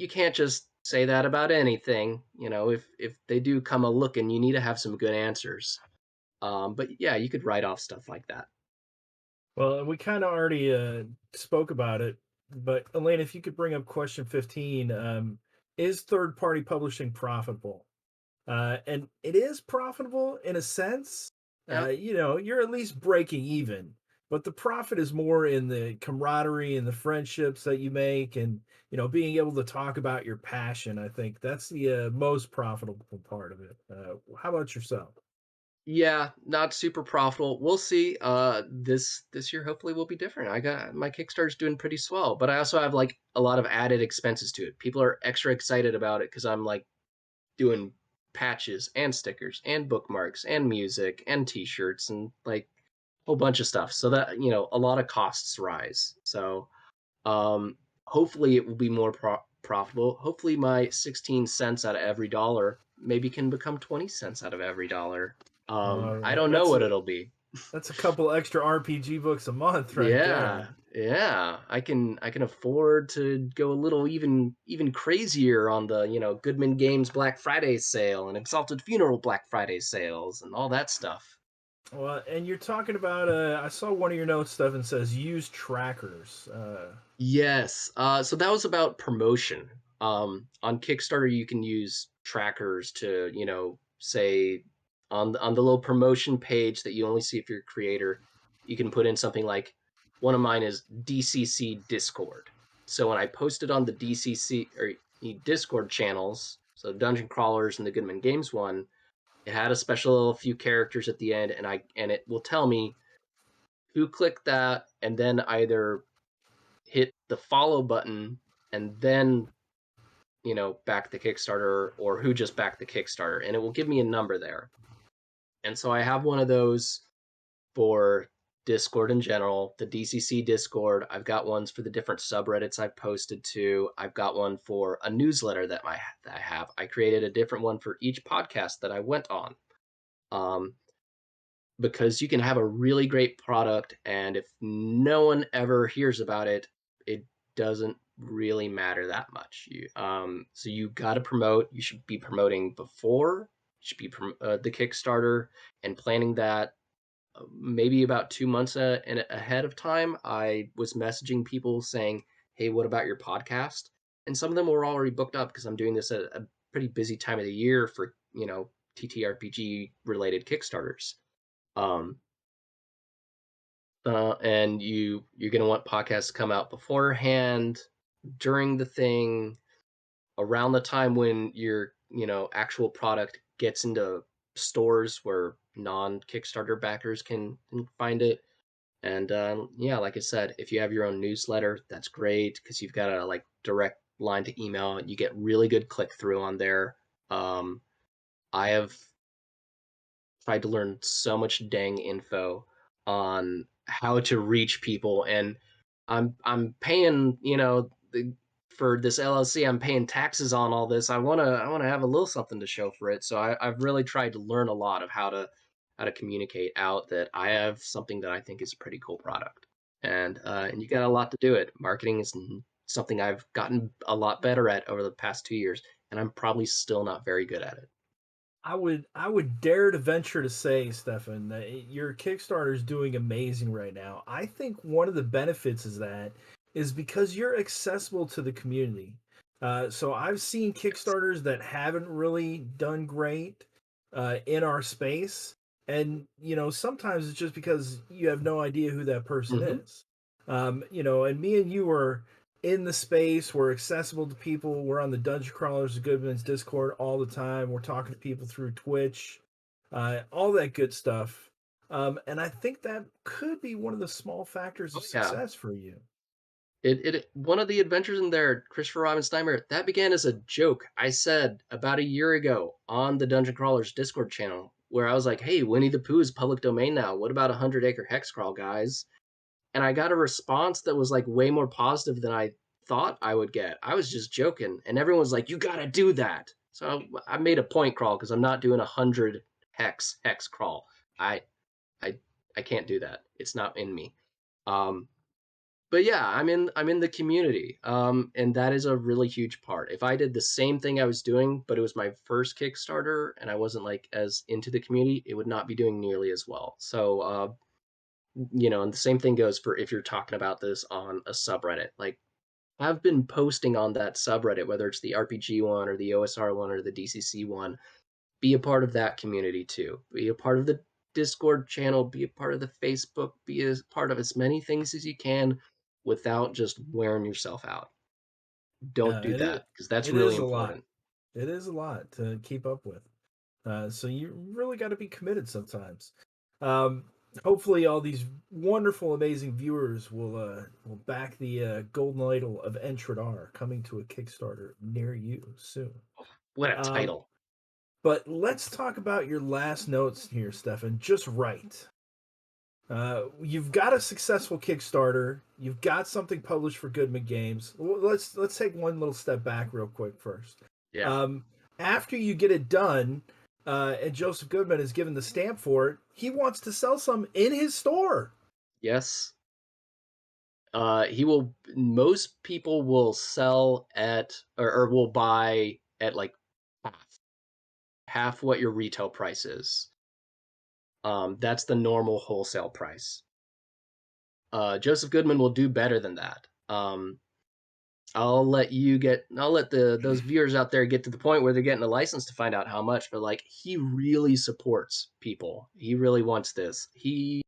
can't just say that about anything. If they do come a looking, you need to have some good answers. But yeah, you could write off stuff like that. Well, we kind of already spoke about it, but Elaine, if you could bring up question 15, is third party publishing profitable? And it is profitable in a sense. Yeah. You're at least breaking even, but the profit is more in the camaraderie and the friendships that you make, and being able to talk about your passion. I think that's the most profitable part of it. How about yourself? Yeah, not super profitable. We'll see. This year hopefully will be different. I got my Kickstarter's doing pretty swell, but I also have like a lot of added expenses to it. People are extra excited about it because I'm like doing patches and stickers and bookmarks and music and T-shirts and like a whole bunch of stuff. So that a lot of costs rise. So hopefully it will be more profitable. Hopefully my 16 cents out of every dollar maybe can become 20 cents out of every dollar. I don't know That's what it'll be. that's a couple extra RPG books a month right there. Yeah. I can afford to go a little even crazier on the Goodman Games Black Friday sale and Exalted Funeral Black Friday sales and all that stuff. Well, and you're talking about I saw one of your notes, Stefan, says use trackers. Yes. So that was about promotion. On Kickstarter, you can use trackers to, say on the little promotion page that you only see if you're a creator, you can put in something like one of mine is DCC Discord. So when I posted on the DCC or Discord channels, so Dungeon Crawlers and the Goodman Games one, it had a special few characters at the end, and it will tell me who clicked that, and then either hit the follow button and then back the Kickstarter, or who just backed the Kickstarter, and it will give me a number there. And so I have one of those for Discord in general, the DCC Discord. I've got ones for the different subreddits I've posted to. I've got one for a newsletter that I have. I created a different one for each podcast that I went on. Um, because you can have a really great product, and if no one ever hears about it, it doesn't really matter that much. So you got to promote. You should be promoting before. You should be the Kickstarter and planning that maybe about 2 months ahead of time. I was messaging people saying, "Hey, what about your podcast?" And some of them were already booked up because I'm doing this at pretty busy time of the year for, TTRPG related Kickstarters. Um, and you're going to want podcasts to come out beforehand, during the thing, around the time when your actual product gets into stores where non Kickstarter backers can find it. And yeah, like I said, if you have your own newsletter, that's great because you've got a like direct line to email. You get really good click through on there. I have tried to learn so much dang info on how to reach people, and I'm paying for this LLC. I'm paying taxes on all this. I wanna have a little something to show for it. So I've really tried to learn a lot of how to communicate out that I have something that I think is a pretty cool product, and you got a lot to do it. Marketing is something I've gotten a lot better at over the past 2 years, and I'm probably still not very good at it. I would dare to venture to say, Stefan, that your Kickstarter is doing amazing right now. I think one of the benefits is that is because you're accessible to the community. So I've seen Kickstarters that haven't really done great in our space, and sometimes it's just because you have no idea who that person Mm-hmm. is. And me and you are in the space. We're accessible to people. We're on the Dungeon Crawlers of Goodman's Discord all the time. We're talking to people through Twitch, all that good stuff. And I think that could be one of the small factors Oh of yeah. success for you. It one of the adventures in there, Christopher Robin's Nightmare, that began as a joke. I said about a year ago on the Dungeon Crawlers Discord channel, where I was like, "Hey, Winnie the Pooh is public domain now. What about 100 Acre Hex Crawl, guys?" And I got a response that was like way more positive than I thought I would get. I was just joking, and everyone was like, "You gotta do that." So I made a point crawl because I'm not doing 100 hex crawl. I I I can't do that. It's not in me. Um, but yeah, I'm in the community, and that is a really huge part. If I did the same thing I was doing, but it was my first Kickstarter and I wasn't like as into the community, it would not be doing nearly as well. So, and the same thing goes for if you're talking about this on a subreddit. Like, I've been posting on that subreddit, whether it's the RPG one or the OSR one or the DCC one. Be a part of that community too. Be a part of the Discord channel, be a part of the Facebook, be a part of as many things as you can without just wearing yourself out. Don't Yeah, do it is. that because that's It really is a lot. important. It is a lot to keep up with. So you really got to be committed sometimes. Um, Hopefully, all these wonderful, amazing viewers will back the Golden Idol of Entradar coming to a Kickstarter near you soon. What a Um, title. but let's talk about your last notes here, Stefan. Just right. You've got a successful Kickstarter. You've got something published for Goodman Games. Let's take one little step back real quick first. Yeah. Um, After you get it done, and Joseph Goodman is given the stamp for it, he wants to sell some in his store. Yes. He will. Most people will sell at or will buy at like half what your retail price is. That's the normal wholesale price. Joseph Goodman will do better than that. I'll let those viewers out there get to the point where they're getting a license to find out how much, but like he really supports people. He really wants this. He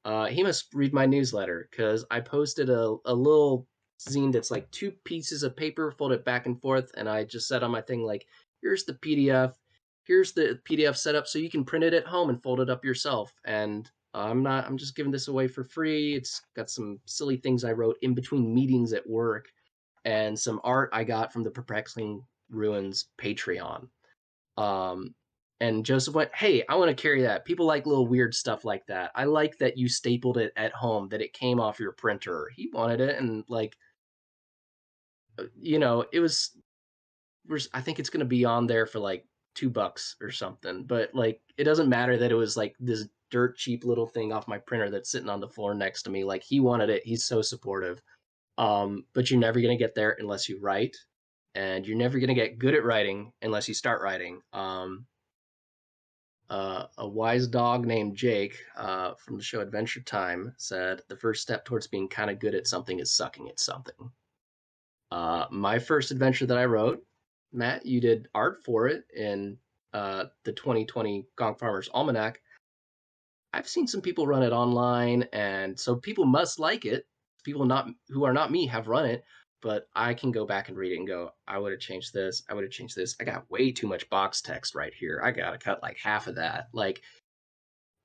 must read my newsletter because I posted a little zine that's like two pieces of paper folded back and forth, and I just said on my thing like, "Here's the PDF, here's the PDF setup, so you can print it at home and fold it up yourself." And I'm just giving this away for free. It's got some silly things I wrote in between meetings at work, and some art I got from the Perplexing Ruins Patreon. Um, and Joseph went, "Hey, I want to carry that. People like little weird stuff like that. I like that you stapled it at home, that it came off your printer." He wanted it, and like, it was. I think it's gonna be on there for like $2 or something. But like, it doesn't matter that it was like this dirt cheap little thing off my printer that's sitting on the floor next to me. Like, he wanted it. He's so supportive. But you're never gonna get there unless you write, and you're never gonna get good at writing unless you start writing. A wise dog named Jake from the show Adventure Time said the first step towards being kind of good at something is sucking at something. My first adventure that I wrote, Matt, you did art for it in the 2020 Gong Farmers Almanac. I've seen some people run it online, and so people must like it. People not who are not me have run it, but I can go back and read it and go, I would have changed this. I would have changed this. I got way too much box text right here. I gotta cut like half of that. Like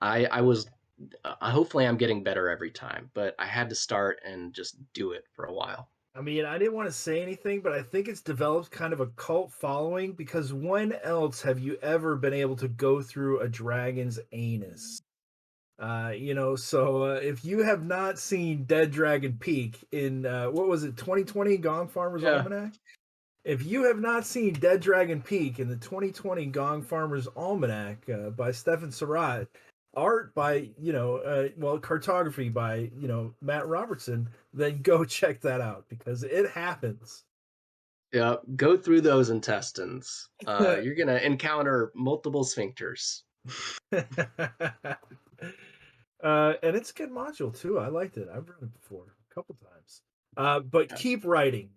I was. Hopefully, I'm getting better every time, but I had to start and just do it for a while. I mean, I didn't want to say anything, but I think it's developed kind of a cult following because when else have you ever been able to go through a dragon's anus? So if you have not seen Dead Dragon Peak in what was it, 2020 Gong Farmers Yeah. Almanac? If you have not seen Dead Dragon Peak in the 2020 Gong Farmers Almanac by Stefan Surratt, art by cartography by Matt Robertson, then go check that out because it happens. Yeah, go through those intestines. You're gonna encounter multiple sphincters. And it's a good module too. I liked it. I've read it before a couple times. But Yeah. keep writing.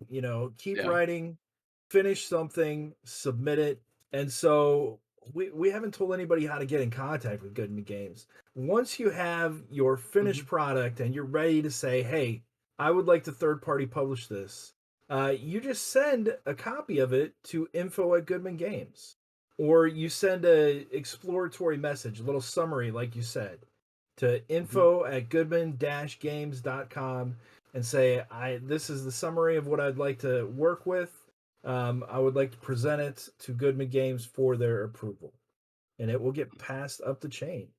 Keep Yeah. writing. Finish something. Submit it. And so we haven't told anybody how to get in contact with Goodman Games. Once you have your Mm-hmm. finished product and you're ready to say, "Hey, I would like to third party publish this," you just send a copy of it to info@Goodman Games, or you send a exploratory message, a little summary, like you said, to Mm-hmm. info@goodman-games.com and say, this is the summary of what I'd like to work with. I would like to present it to Goodman Games for their approval, and it will get passed up the chain.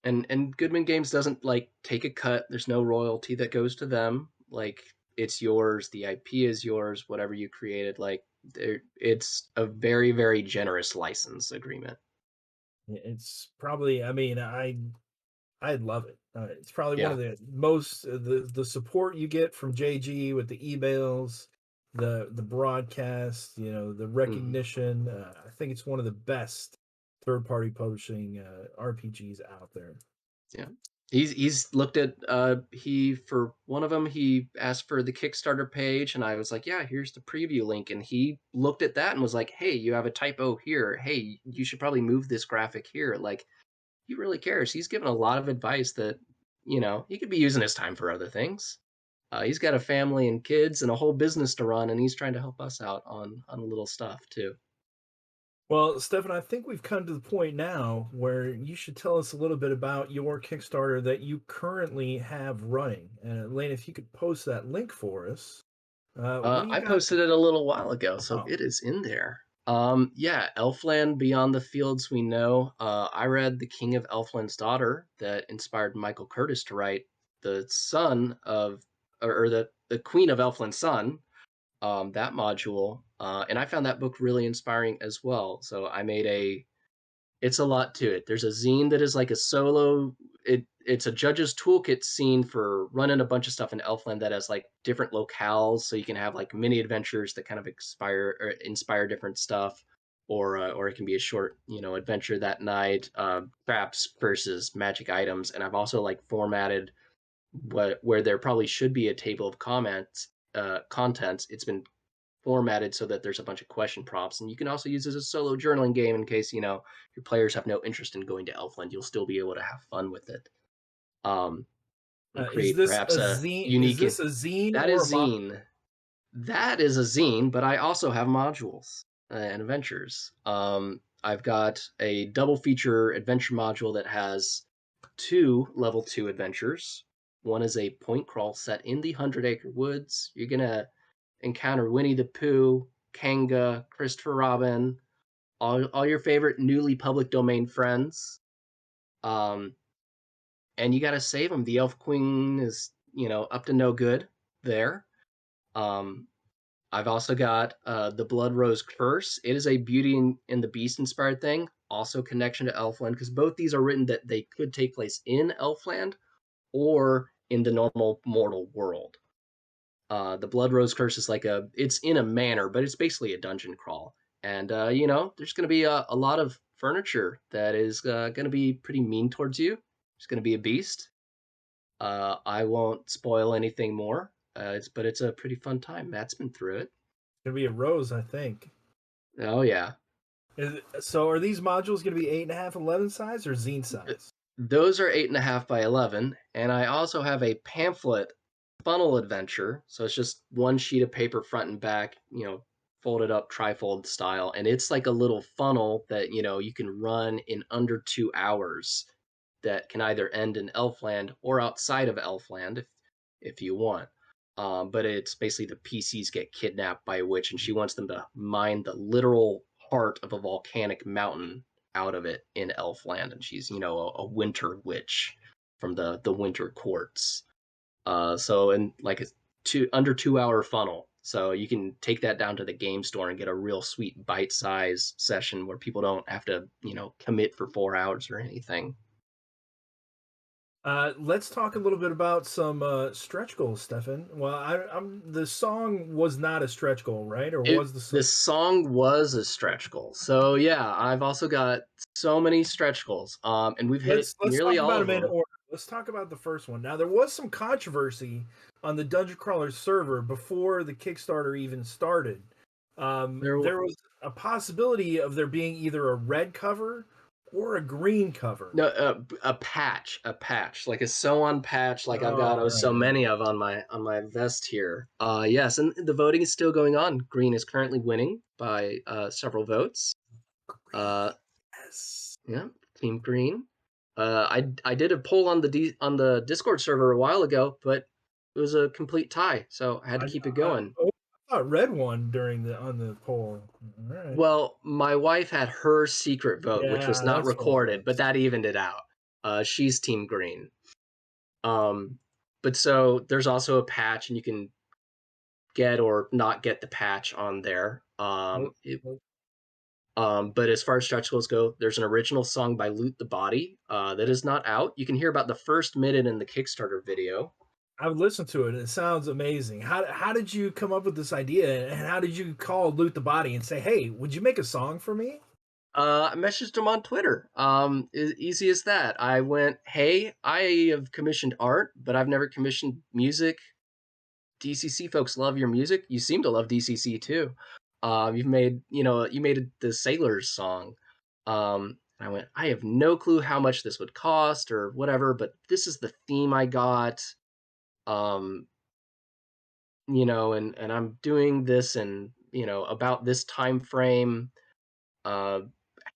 And Goodman Games doesn't like take a cut. There's no royalty that goes to them. Like it's yours. The IP is yours. Whatever you created, like it's a very very generous license agreement. It's probably, I mean, I love it. It's probably one Yeah. of the most the support you get from JG with the emails, the broadcast, the Mm-hmm. recognition. I think it's one of the best third party publishing RPGs out there. Yeah. He's looked at he for one of them he asked for the Kickstarter page and I was like, yeah, here's the preview link, and he looked at that and was like, hey, you have a typo here. Hey, you should probably move this graphic here. Like he really cares. He's given a lot of advice that he could be using his time for other things. He's got a family and kids and a whole business to run, and he's trying to help us out on little stuff too. Well, Stefan, I think we've come to the point now where you should tell us a little bit about your Kickstarter that you currently have running. And Elaine, if you could post that link for us, what do you I got posted there? it a little while ago, so Oh, it is in there. Yeah, Elfland Beyond the Fields We Know. I read The King of Elfland's Daughter that inspired Michael Curtis to write the son of, or the Queen of Elfland's son, that module. And I found that book really inspiring as well. So I made it's a lot to it. There's a zine that is like a solo. It's a judge's toolkit scene for running a bunch of stuff in Elfland that has like different locales, so you can have like mini adventures that kind of inspire different stuff, or it can be a short adventure that night. Traps versus magic items, and I've also like formatted what where there probably should be a table of comments contents. It's been formatted so that there's a bunch of question prompts, and you can also use it as a solo journaling game in case your players have no interest in going to Elfland. You'll still be able to have fun with it, and is create this a perhaps a zine? Is unique. this a zine That or a is box? zine. That is a zine, but I also have modules and adventures. I've got a double feature adventure module that has two level 2 adventures. One is a point crawl set in the Hundred Acre Woods. You're gonna encounter Winnie the Pooh, Kanga, Christopher Robin, all your favorite newly public domain friends. Um, and you got to save them. The Elf Queen is, up to no good there. Um, I've also got the Blood Rose Curse. It is a Beauty and the Beast inspired thing. Also connection to Elfland, because both these are written that they could take place in Elfland or in the normal mortal world. The Blood Rose Curse is it's in a manor, but it's basically a dungeon crawl. And, there's going to be a lot of furniture that is going to be pretty mean towards you. There's going to be a beast. I won't spoil anything more, but it's a pretty fun time. Matt's been through it. It's gonna be a rose, I think. Oh yeah. So are these modules going to be 8.5, 11 size or zine Th- size? Those are 8.5 by 11, and I also have a pamphlet funnel adventure. So it's just one sheet of paper front and back, folded up trifold style, and it's like a little funnel that you can run in under 2 hours. That can either end in Elfland or outside of Elfland if you want. But it's basically the PCs get kidnapped by a witch, and she wants them to mine the literal heart of a volcanic mountain out of it in Elfland, and she's a winter witch from the winter courts. So and like a under 2 hour funnel. So you can take that down to the game store and get a real sweet bite size session where people don't have to commit for 4 hours or anything. Let's talk a little bit about some stretch goals, Stefan. Well, the song was not a stretch goal, right? Or was the song? The song was a stretch goal. So yeah, I've also got so many stretch goals. And we've hit Let's nearly talk all about of them in them. order. Let's talk about the first one. Now, there was some controversy on the Dungeon Crawler server before the Kickstarter even started. There There was a possibility of there being either a red cover or a green cover. no a patch, like a sew on patch, like I've got Oh, so right. many of on my vest here. Yes, and the voting is still going on. Green is currently winning by several votes. Green. Uh, Yes. yeah, Team Green. I did a poll on on the Discord server a while ago, but it was a complete tie, so I had to I, keep it I, going. oh, I thought red won during the on the poll. All right. Well, my wife had her secret vote, which was Yeah, not that's what it recorded, but was. that evened it out. She's Team Green. Um, but so there's also a patch, and you can get or not get the patch on there. Nope, nope. But as far as stretch goals go, there's an original song by Loot the Body that is not out. You can hear about the first minute in the Kickstarter video. I would listen to it. It sounds amazing. How did you come up with this idea, and how did you call Loot the Body and say, "Hey, would you make a song for me?" I messaged him on Twitter. Easy as that. I went, hey, I have commissioned art, but I've never commissioned music. DCC folks love your music. You seem to love DCC too. You've made, you made the Sailors song. I went, I have no clue how much this would cost or whatever, but this is the theme I got. Um, and I'm doing this and about this time frame. Uh,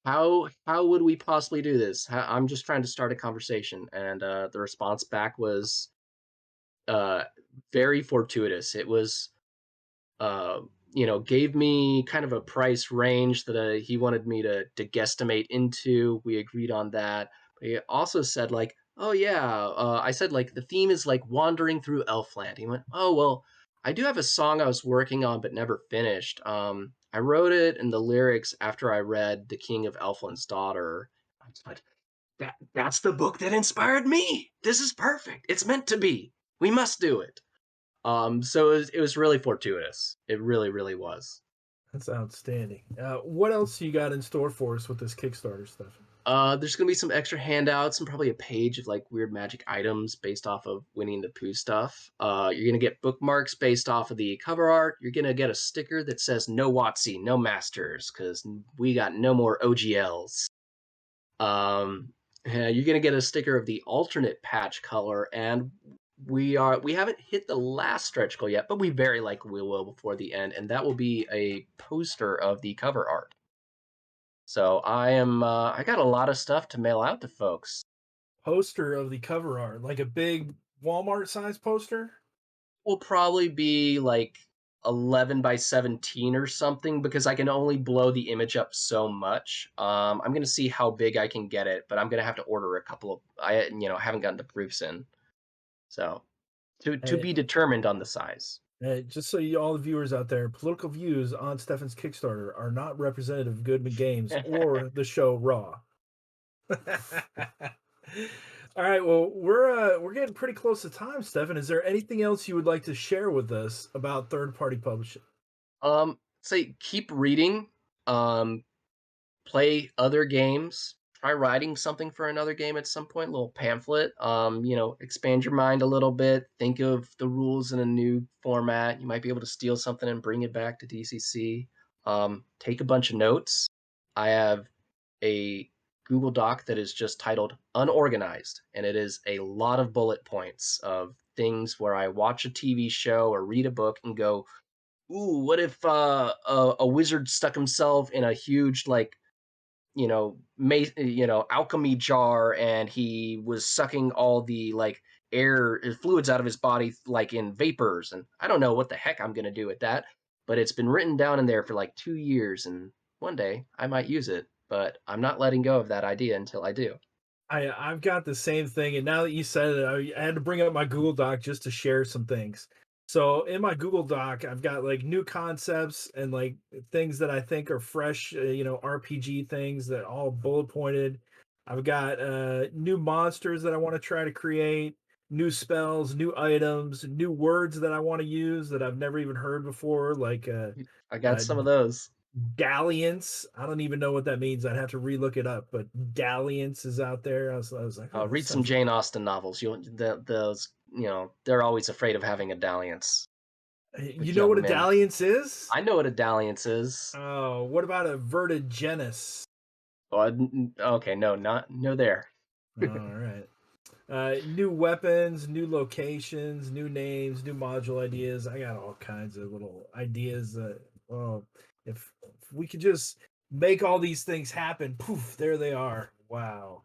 how would we possibly do this? I'm just trying to start a conversation, and the response back was uh, very fortuitous. It was uh, gave me kind of a price range that he wanted me to guesstimate into. We agreed on that. But he also said like, oh yeah, I said like the theme is like wandering through Elfland. He went, oh well, I do have a song I was working on but never finished. I wrote it and the lyrics after I read The King of Elfland's Daughter. I was like, that's the book that inspired me. This is perfect. It's meant to be. We must do it. So it was really fortuitous. It really, really was. That's outstanding. What else you got in store for us with this Kickstarter stuff? There's gonna be some extra handouts and probably a page of like weird magic items based off of Winnie the Pooh stuff. You're gonna get bookmarks based off of the cover art. You're gonna get a sticker that says "No WotC, no Masters," because we got no more OGLs. You're gonna get a sticker of the alternate patch color, and we haven't hit the last stretch goal yet, but we very likely will before the end, and that will be a poster of the cover art. So I got a lot of stuff to mail out to folks. Poster of the cover art, like a big Walmart size poster. Will probably be like 11 by 17 or something because I can only blow the image up so much. I'm gonna see how big I can get it, but I'm gonna have to order a couple of. I haven't gotten the proofs in, so to And, be determined on the size. just so you, all the viewers out there, political views on Stefan's Kickstarter are not representative of Goodman Games or the show Raw. All right, well, we're getting pretty close to time, Stefan. Is there anything else you would like to share with us about third party publishing? Say keep reading. Um, Play other games. Try writing something for another game at some point, a little pamphlet. Expand your mind a little bit. Think of the rules in a new format. You might be able to steal something and bring it back to DCC. Take a bunch of notes. I have a Google Doc that is just titled Unorganized, and it is a lot of bullet points of things where I watch a TV show or read a book and go, ooh, what if a wizard stuck himself in a huge, like, alchemy jar, and he was sucking all the, like, air fluids out of his body, like in vapors, and I don't know what the heck I'm going to do with that, but it's been written down in there for like 2 years, and one day I might use it, but I'm not letting go of that idea until I do. I've got the same thing, and now that you said it, I had to bring up my Google Doc just to share some things. So in my Google Doc, I've got like new concepts and like things that I think are fresh, RPG things that all bullet pointed. I've got new monsters that I want to try to create, new spells, new items, new words that I want to use that I've never even heard before, like I got uh, some of those. dalliance. I don't even know what that means. I'd have to relook it up, but dalliance is out there. I was like, oh, that Read some sounds Jane Austen novels. Those, they're always afraid of having a dalliance You with know what young a men. dalliance is? I know what a dalliance is. Oh, what about a vertigenus? Oh, okay, no, not no there. All right. New weapons, new locations, new names, new module ideas. I got all kinds of little ideas that, oh, if we could just make all these things happen, poof, there they are. Wow.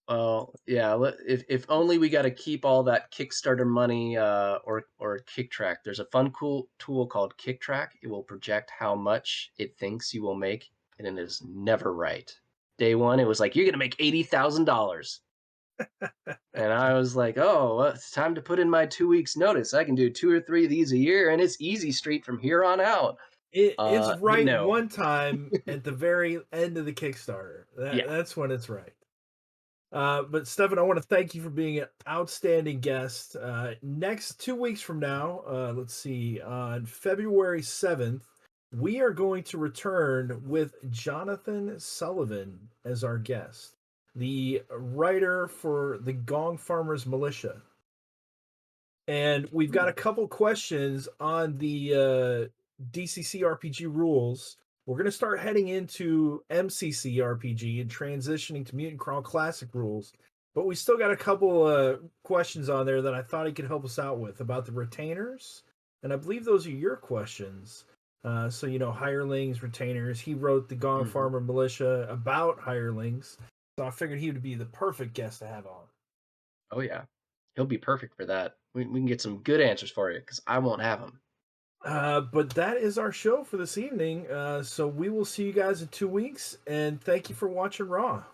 Well, yeah. If only we got to keep all that Kickstarter money, or KickTrack. There's a fun, cool tool called KickTrack. It will project how much it thinks you will make, and it is never right. Day one, it was like, you're gonna make $80,000, and I was like, oh, well, it's time to put in my 2 weeks notice. I can do 2 or 3 of these a year, and it's easy street from here on out. It's But right no, one time at the very end of the Kickstarter. yeah. That's when it's right. But Stefan, I want to thank you for being an outstanding guest. Next 2 weeks from now, let's see, on February 7th, we are going to return with Jonathan Sullivan as our guest, the writer for the Gong Farmers Militia. And we've got a couple questions on the DCC RPG rules. We're going to start heading into MCC RPG and transitioning to Mutant Crawl Classic rules. But we still got a couple questions on there that I thought he could help us out with about the retainers. And I believe those are your questions. So, hirelings, retainers. He wrote the Gong Hmm. Farmer Militia about hirelings. So I figured he would be the perfect guest to have on. Oh yeah, he'll be perfect for that. We can get some good answers for you because I won't have them. But that is our show for this evening. So we will see you guys in 2 weeks, and thank you for watching Raw.